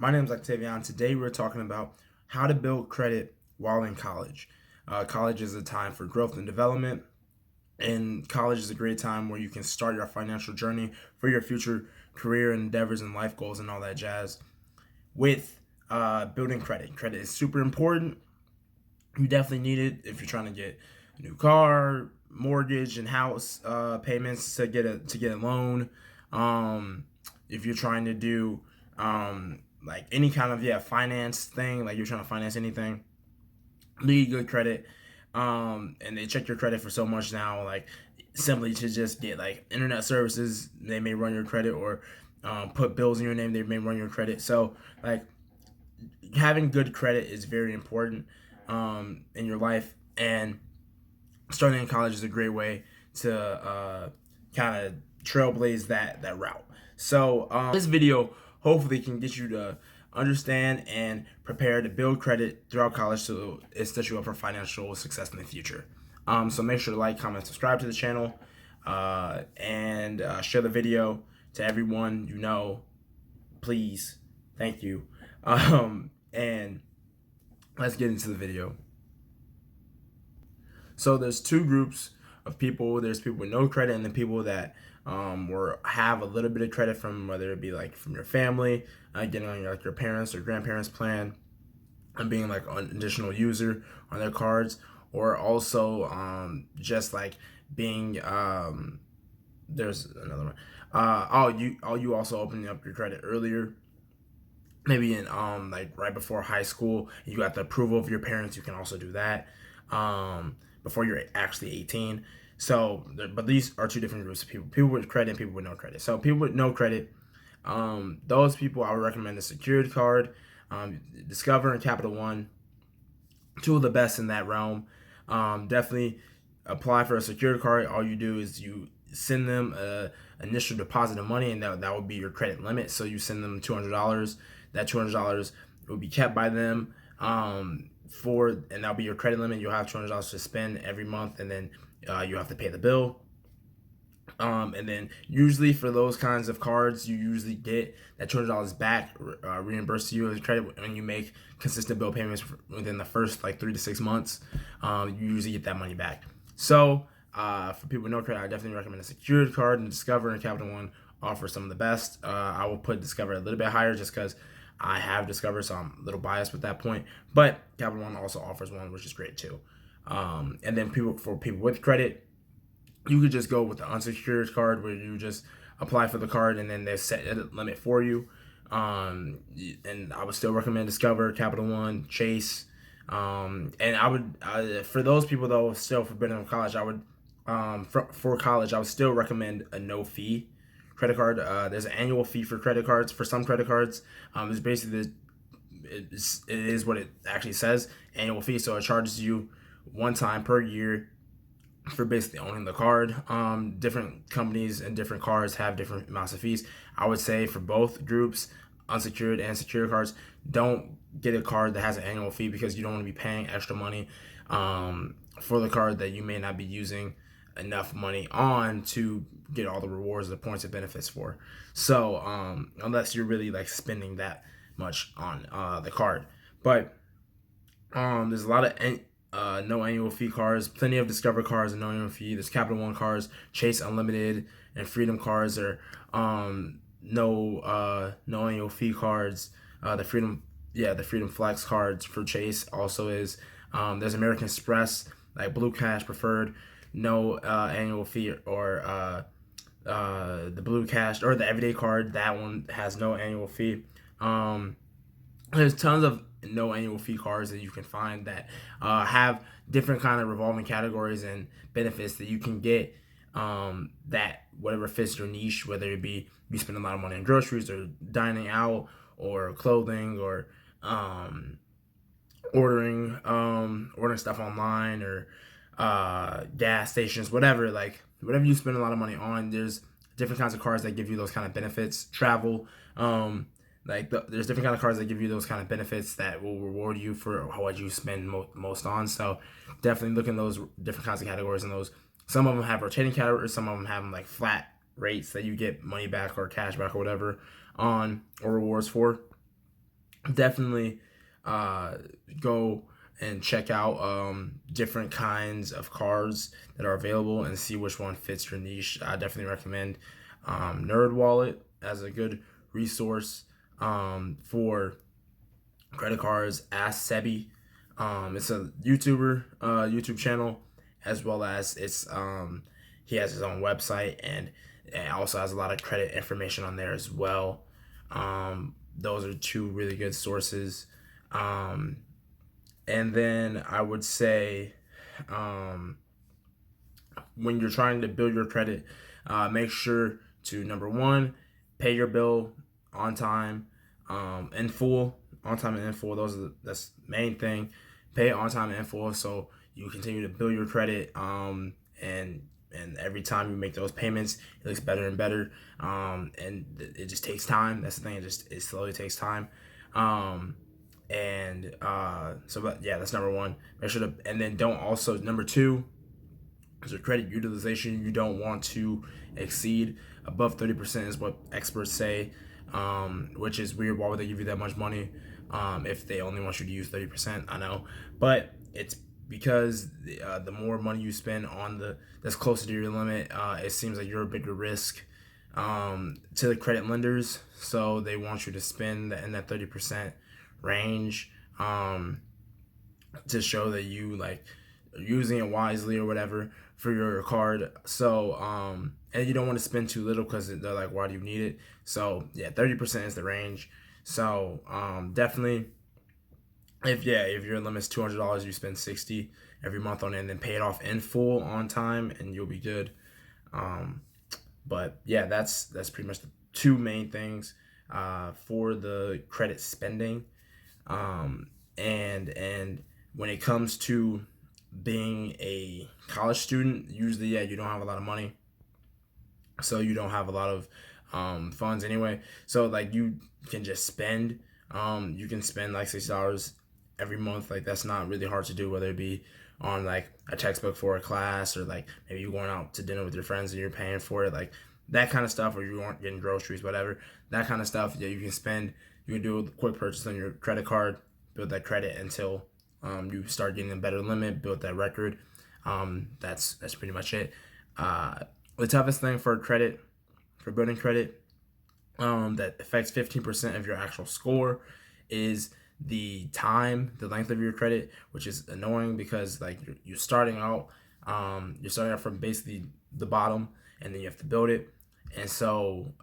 My name is Octavion. Today we're talking about how to build credit while in college. College is a time for growth and development, and college is a great time where you can start your financial journey for your future career endeavors and life goals and all that jazz with building credit. Credit is super important. You definitely need it if you're trying to get a new car, mortgage, and house payments to get a loan. If you're trying to do like any kind of finance thing, like you're trying to finance anything, you need good credit. And they check your credit for so much now, like simply to just get like internet services, they may run your credit, or put bills in your name, they may run your credit. So like having good credit is very important in your life, and starting in college is a great way to kind of trailblaze that route. So this video hopefully can get you to understand and prepare to build credit throughout college, so it sets you up for financial success in the future. So make sure to like, comment, subscribe to the channel, and share the video to everyone you know, please. Thank you. And let's get into the video. So there's two groups of people. There's people with no credit, and the people that have a little bit of credit from, whether it be like from your family, getting on like your parents or grandparents plan, and being like an additional user on their cards, or also just like being there's another one. You also opening up your credit earlier, maybe in like right before high school. You got the approval of your parents. You can also do that before you're actually 18. So, but these are two different groups of people: people with credit and people with no credit. So, people with no credit, those people I would recommend a secured card, Discover and Capital One, two of the best in that realm. Definitely apply for a secured card. All you do is you send them a initial deposit of money, and that would be your credit limit. So you send them $200. That $200 will be kept by them, and that'll be your credit limit. You'll have $200 to spend every month, and then you have to pay the bill. And then usually for those kinds of cards, you usually get that $200 back reimbursed to you as credit when you make consistent bill payments within the first like 3 to 6 months. You usually get that money back. So for people with no credit, I definitely recommend a secured card, and Discover and Capital One offer some of the best. I will put Discover a little bit higher just because I have Discover, so I'm a little biased with that point. But Capital One also offers one, which is great too. And then for people with credit, you could just go with the unsecured card, where you just apply for the card and then they set a limit for you. And I would still recommend Discover, Capital One, Chase. And I would, for those people though, still for better college, I would, for college, I would still recommend a no fee credit card. There's an annual fee for credit cards. For some credit cards, it's basically it is what it actually says, annual fee. So it charges you one time per year for basically owning the card. Different companies and different cards have different amounts of fees. I would say for both groups, unsecured and secured cards, don't get a card that has an annual fee, because you don't want to be paying extra money for the card that you may not be using enough money on to get all the rewards, the points, and benefits for. So unless you're really like spending that much on the card. But there's a lot of no annual fee cards, plenty of Discover cards and no annual fee. There's Capital One cards, Chase Unlimited, and Freedom cards are no annual fee cards. The Freedom Flex cards for Chase also is. There's American Express, like Blue Cash Preferred, no annual fee, or the Blue Cash or the Everyday card, that one has no annual fee. There's tons of no annual fee cards that you can find that have different kind of revolving categories and benefits that you can get, that whatever fits your niche, whether it be you spend a lot of money on groceries or dining out or clothing, or ordering stuff online, or gas stations, whatever you spend a lot of money on. There's different kinds of cards that give you those kind of benefits. Travel, there's different kind of cards that give you those kind of benefits that will reward you for what you spend most on. So definitely look in those different kinds of categories, and those, some of them have rotating categories, some of them have like flat rates that you get money back or cash back or whatever on, or rewards for. definitely go and check out different kinds of cards that are available and see which one fits your niche. I definitely recommend NerdWallet as a good resource for credit cards. Ask Sebby. It's a YouTube channel, as well as he has his own website, and it also has a lot of credit information on there as well. Those are two really good sources. Um, and then I would say, um, when you're trying to build your credit, make sure to, number one, pay your bill on time, in full, on time and in full. That's the main thing. Pay it on time and in full, so you continue to build your credit. And every time you make those payments, it looks better and better. And it just takes time. That's the thing. It slowly takes time. But yeah, that's number one. Make sure to, and then don't also, number two, is your credit utilization. You don't want to exceed above 30% is what experts say, which is weird. Why would they give you that much money if they only want you to use 30%? I know, but it's because the more money you spend on that's closer to your limit, it seems like you're a bigger risk to the credit lenders. So they want you to spend in that 30% range to show that you like using it wisely or whatever for your card. So and you don't want to spend too little because they're like, why do you need it? So yeah, 30% is the range. So definitely, if your limit's $200, you spend 60 every month on it, and then pay it off in full on time, and you'll be good. But yeah, that's pretty much the two main things for the credit spending. And when it comes to being a college student, usually, yeah, you don't have a lot of money, so you don't have a lot of funds anyway. So like you can just spend. You can spend like $6 every month. Like that's not really hard to do, whether it be on like a textbook for a class, or like maybe you're going out to dinner with your friends and you're paying for it, like that kind of stuff, or you aren't getting groceries, whatever, that kind of stuff. Yeah, you can spend. You can do a quick purchase on your credit card, build that credit until you start getting a better limit, build that record. That's pretty much it. The toughest thing for building credit, that affects 15% of your actual score, is the length of your credit, which is annoying because like you're starting out, from basically the bottom, and then you have to build it. And so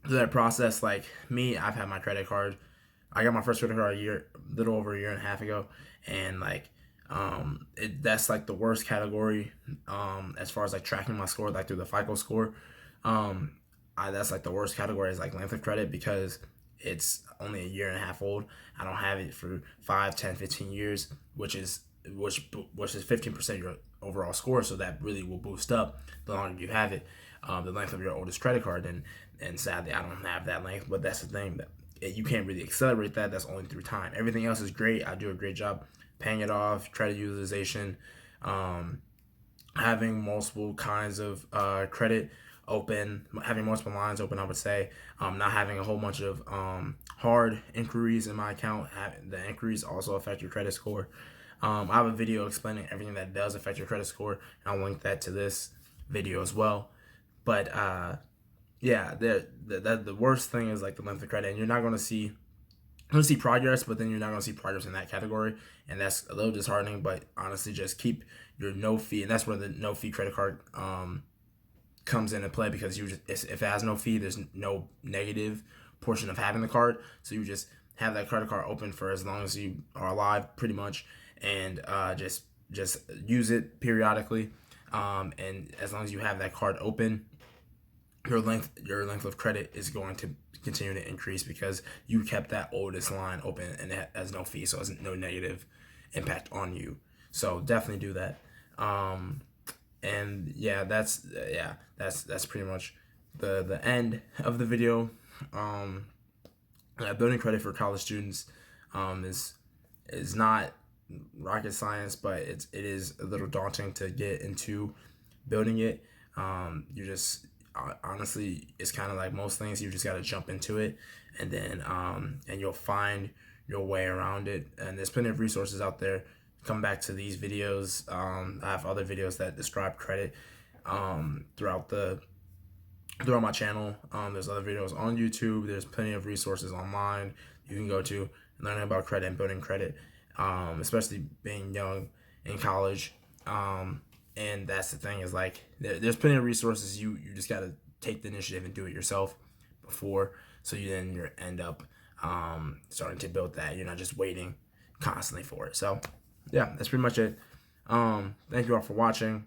that process, like me, I've had my credit card. I got my first credit card little over a year and a half ago, and like that's like the worst category as far as like tracking my score, like through the FICO score. That's like the worst category is like length of credit, because it's only a year and a half old. I don't have it for 5, 10, 15 years, which is 15% of your overall score. So that really will boost up the longer you have it, the length of your oldest credit card. And sadly, I don't have that length, but that's the thing, that you can't really accelerate that. That's only through time. Everything else is great. I do a great job paying it off, credit utilization, having multiple kinds of credit open, having multiple lines open, I would say, not having a whole bunch of hard inquiries in my account. The inquiries also affect your credit score. I have a video explaining everything that does affect your credit score, and I'll link that to this video as well. But yeah, the worst thing is like the length of credit, and you're not going to see progress, but then you're not going to see progress in that category, and that's a little disheartening. But honestly, just keep your no fee, and that's where the no fee credit card comes into play, because if it has no fee, there's no negative portion of having the card. So you just have that credit card open for as long as you are alive, pretty much, and just use it periodically. And as long as you have that card open, your length of credit is going to continue to increase, because you kept that oldest line open and it has no fee, so it has no negative impact on you. So definitely do that. And yeah, that's pretty much the end of the video. Building credit for college students is not rocket science, but it is a little daunting to get into building it. honestly, it's kind of like most things. You just got to jump into it, and then and you'll find your way around it. And there's plenty of resources out there. Come back to these videos. I have other videos that describe credit throughout my channel. There's other videos on YouTube. There's plenty of resources online you can go to learning about credit and building credit, especially being young in college. And that's the thing, is like there's plenty of resources. You just got to take the initiative and do it yourself before, so you end up starting to build that. You're not just waiting constantly for it. So yeah, that's pretty much it. Thank you all for watching.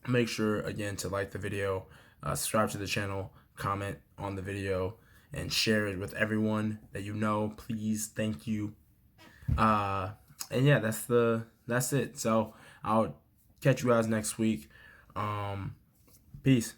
Make sure again to like the video, subscribe to the channel, comment on the video, and share it with everyone that you know. Please, thank you. And yeah, that's it. So I'll catch you guys next week. Peace.